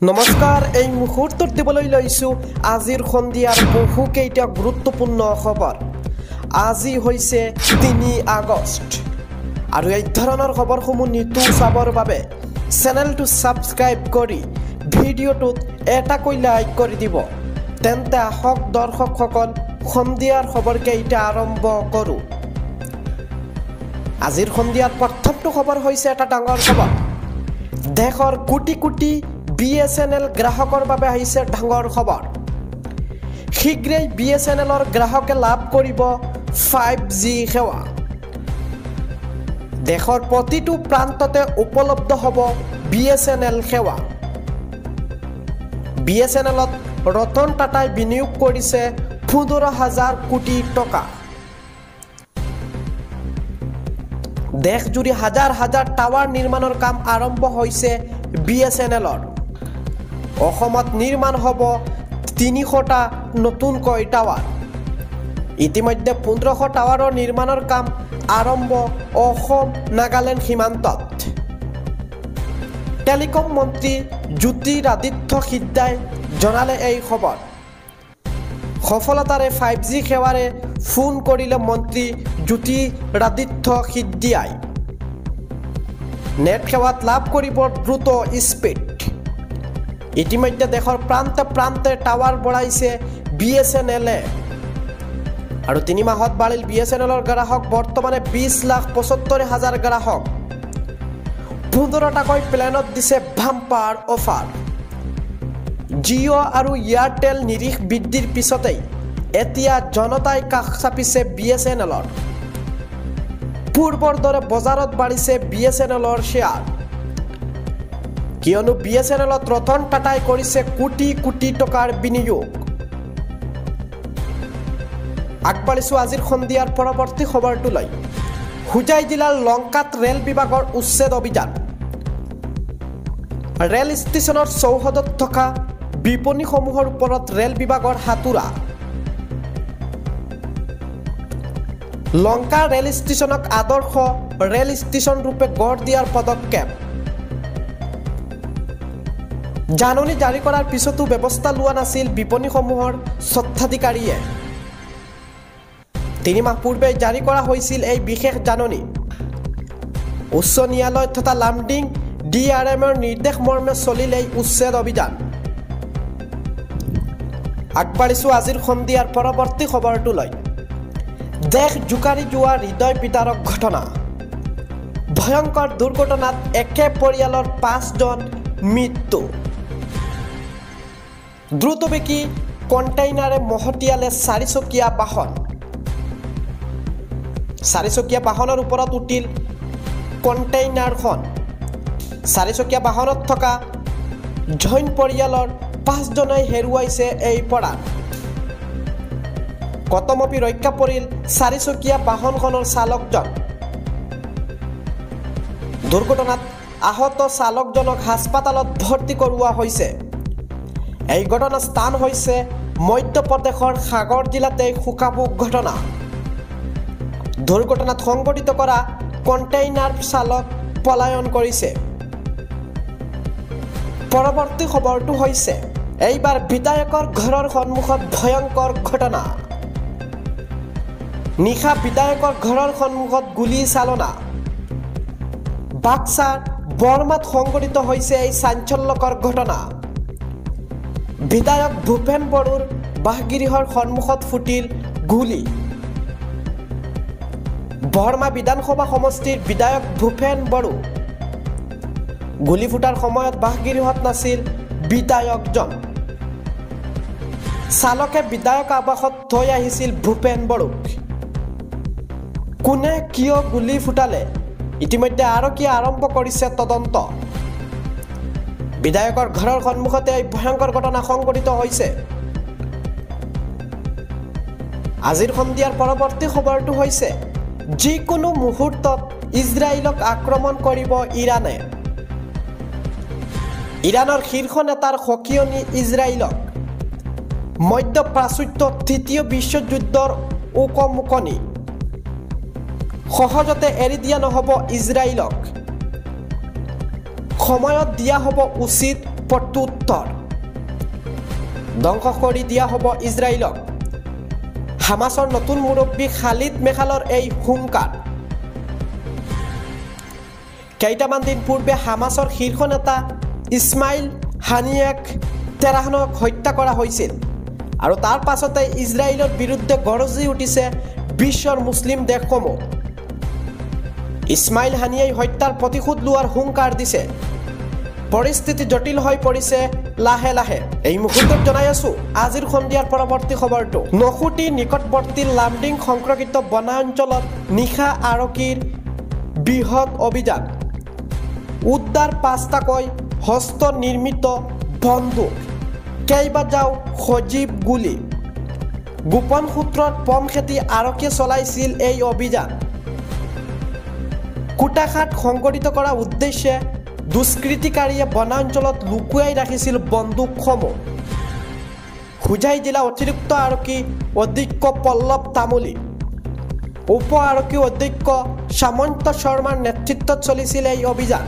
নমস্কাৰ এই মুহূৰ্তত দিবলৈ লৈছো আজিৰ সন্ধিয়াৰ বহুকেইটা গুৰুত্বপূৰ্ণ খবৰ আজি হৈছে 3 আগষ্ট আৰু এই ধৰণৰ খবৰসমূহ নিতৌ চাবৰ বাবে চেনেলটো সাবস্ক্ৰাইব কৰি ভিডিঅ'টোত এটাকৈ লাইক কৰি দিব তেন্তে আহক দৰ্শকসকল সন্ধিয়াৰ খবৰকেইটা আৰম্ভ কৰোঁ আজিৰ সন্ধিয়াৰ প্ৰথমটো খবৰ হৈছে এটা ডাঙৰ খবৰ দেশৰ কোটি কোটি BSNL গ্ৰাহকৰ বাবে আহিছে ডাঙৰ খবৰ শীঘ্ৰেই BSNLৰ গ্ৰাহকে লাভ কৰিব 5G সেৱা দেশৰ প্ৰতিটো প্ৰান্ততে উপলব্ধ হ'ব BSNL সেৱা BSNLত ৰতন টাটাই বিনিয়োগ কৰিছে 15,000 কোটি টকা দেশজুৰি হাজাৰ হাজাৰ টাৱাৰ নিৰ্মাণৰ কাম আৰম্ভ হৈছে BSNLৰ অসমত নিৰ্মাণ হ'ব 300টা নতুনকৈ টাৱাৰ ইতিমধ্যে 1500 টাৱাৰৰ নিৰ্মাণৰ কাম আৰম্ভ অসম নাগালেণ্ড সীমান্তত টেলিকম মন্ত্ৰী জ্যোতিৰাদিত্য সিদ্ধাই জনালে এই খবৰ সফলতাৰে 5G সেৱাৰে ফোন কৰিলে মন্ত্ৰী জ্যোতিৰাদিত্য সিদ্ধাই নেট সেৱাত লাভ কৰিব দ্ৰুত স্পীড ইতিমধ্যে দেশৰ প্ৰান্তে প্ৰান্তে টাৱাৰ বঢ়াইছে BSNL আৰু 3 মাহত বাঢ়িল BSNLৰ গ্ৰাহক বৰ্তমানে 20,75,000 গ্ৰাহক 15টাকৈ প্লেনত দিছে বাম্পাৰ অফাৰ জিঅ' আৰু এয়াৰটেল নিৰিখ বৃদ্ধিৰ পিছতেই এতিয়া জনতাই কাষ চাপিছে BSNLৰ পূৰ্বৰ দৰে বজাৰত বাঢ়িছে BSNLৰ শ্বেয়াৰ কিয়নো BSNLত ৰতন টাটাই কৰিছে কোটি কোটি টকাৰ বিনিয়োগ আগবাঢ়িছো আজিৰ সন্ধিয়াৰ পৰৱৰ্তী খবৰটোলৈ হুজাই জিলাৰ লংকাত ৰেল বিভাগৰ উচ্ছেদ অভিযান ৰেল ষ্টেচনৰ চৌহদত থকা বিপণীসমূহৰ ওপৰত ৰেল বিভাগৰ হাতুৰা লংকা ৰেল ষ্টেচনক আদৰ্শ ৰেল ষ্টেচন ৰূপে গঢ় দিয়াৰ পদক্ষেপ জাননী জাৰি কৰাৰ পিছতো ব্যৱস্থা লোৱা নাছিল বিপণীসমূহৰ স্বত্বাধিকাৰীয়ে 3 মাহ পূৰ্বে জাৰি কৰা হৈছিল এই বিশেষ জাননী উচ্চ ন্যায়ালয় তথা লামডিং DRMৰ নিৰ্দেশ মৰ্মে চলিল এই উচ্ছেদ অভিযান আগবাঢ়িছো আজিৰ সন্ধিয়াৰ পৰৱৰ্তী খবৰটোলৈ দেশ জোকাৰি যোৱা হৃদয় বিদাৰক ঘটনা ভয়ংকৰ দুৰ্ঘটনাত একে পৰিয়ালৰ 5জন মৃত্যু দ্ৰুতবেগী কণ্টেইনাৰে মহতিয়ালে 4চকীয়া বাহন 4চকীয়া বাহনৰ ওপৰত উঠিল কণ্টেইনাৰখন 4চকীয়া বাহনত থকা জৈন পৰিয়ালৰ 5জনেই হেৰুৱাইছে এই পৰাত কতমপি ৰক্ষা পৰিল 4চকীয়া বাহনখনৰ চালকজন দুৰ্ঘটনাত আহত চালকজনক হাস্পাতালত ভৰ্তি কৰোৱা হৈছে এই ঘটনা স্থান হৈছে মধ্যপ্ৰদেশৰ সাগৰ জিলাতে শুকাবুক ঘটনা দুৰ্ঘটনাত সংঘটিত কৰা কণ্টেইনাৰ চালক পলায়ন কৰিছে পৰৱৰ্তী খবৰটো হৈছে এইবাৰ বিধায়কৰ ঘৰৰ সন্মুখত ভয়ংকৰ ঘটনা নিশা বিধায়কৰ ঘৰৰ সন্মুখত গুলী চালনা বাক্সাৰ বৰমাত সংঘটিত হৈছে এই চাঞ্চল্যকৰ ঘটনা বিধায়ক ভূপেন বড়োৰ বাসগৃহৰ সন্মুখত ফুটিল গুলী বৰমা বিধানসভা সমষ্টিৰ বিধায়ক ভূপেন বড়ো গুলী ফুটাৰ সময়ত বাসগৃহত নাছিল বিধায়কজন চালকে বিধায়ক আৱাসত থৈ আহিছিল ভূপেন বড়োক কোনে কিয় গুলী ফুটালে ইতিমধ্যে আৰক্ষীয়ে আৰম্ভ কৰিছে তদন্ত বিধায়কৰ ঘৰৰ সন্মুখতে এই ভয়ংকৰ ঘটনা সংঘটিত হৈছে আজিৰ সন্ধিয়াৰ পৰৱৰ্তী খবৰটো হৈছে যিকোনো মুহূৰ্তত ইজৰাইলক আক্ৰমণ কৰিব ইৰাণে ইৰাণৰ শীৰ্ষ নেতাৰ সকিয়নি ইজৰাইলক মধ্যপ্ৰাচ্যত তৃতীয় বিশ্বযুদ্ধৰ উকমুকনি সহজতে এৰি দিয়া নহ'ব ইজৰাইলক সময়ত দিয়া হ'ব উচিত প্ৰত্যুত্তৰ ধ্বংস কৰি দিয়া হ'ব ইজৰাইলক হামাছৰ নতুন মুৰব্বী খালিদ মেখালৰ এই হুংকাৰ কেইটামান দিন পূৰ্বে হামাছৰ শীৰ্ষ নেতা ইছমাইল হানিয়েক তেহৰানক হত্যা কৰা হৈছিল আৰু তাৰ পাছতে ইজৰাইলৰ বিৰুদ্ধে গৰজি উঠিছে বিশ্বৰ মুছলিম দেশসমূহ ইছমাইল হানিয়াই হত্যাৰ প্ৰতিশোধ লোৱাৰ হুংকাৰ দিছে পৰিস্থিতি জটিল হৈ পৰিছে লাহে লাহে এই মুহূৰ্তত জনাই আছো আজিৰ সন্ধিয়াৰ পৰৱৰ্তী খবৰটো নখুটি নিকটৱৰ্তী লামডিং সংৰক্ষিত বনাঞ্চলত নিশা আৰক্ষীৰ বৃহৎ অভিযান উদ্ধাৰ 5টাকৈ হস্ত নিৰ্মিত বন্দুক কেইবাটাও সজীৱ গুলি গোপন সূত্ৰত পমখেতি আৰক্ষীয়ে চলাইছিল এই অভিযান কুটাঘাট সংগঠিত কৰাৰ উদ্দেশ্যে দুষ্কৃতিকাৰীয়ে বনাঞ্চলত লুকুৱাই ৰাখিছিল বন্দুকসমূহ হুজাই জিলা অতিৰিক্ত আৰক্ষী অধ্যক্ষ পল্লৱ তামুলী উপ আৰক্ষী অধ্যক্ষ সামন্ত শৰ্মাৰ নেতৃত্বত চলিছিল এই অভিযান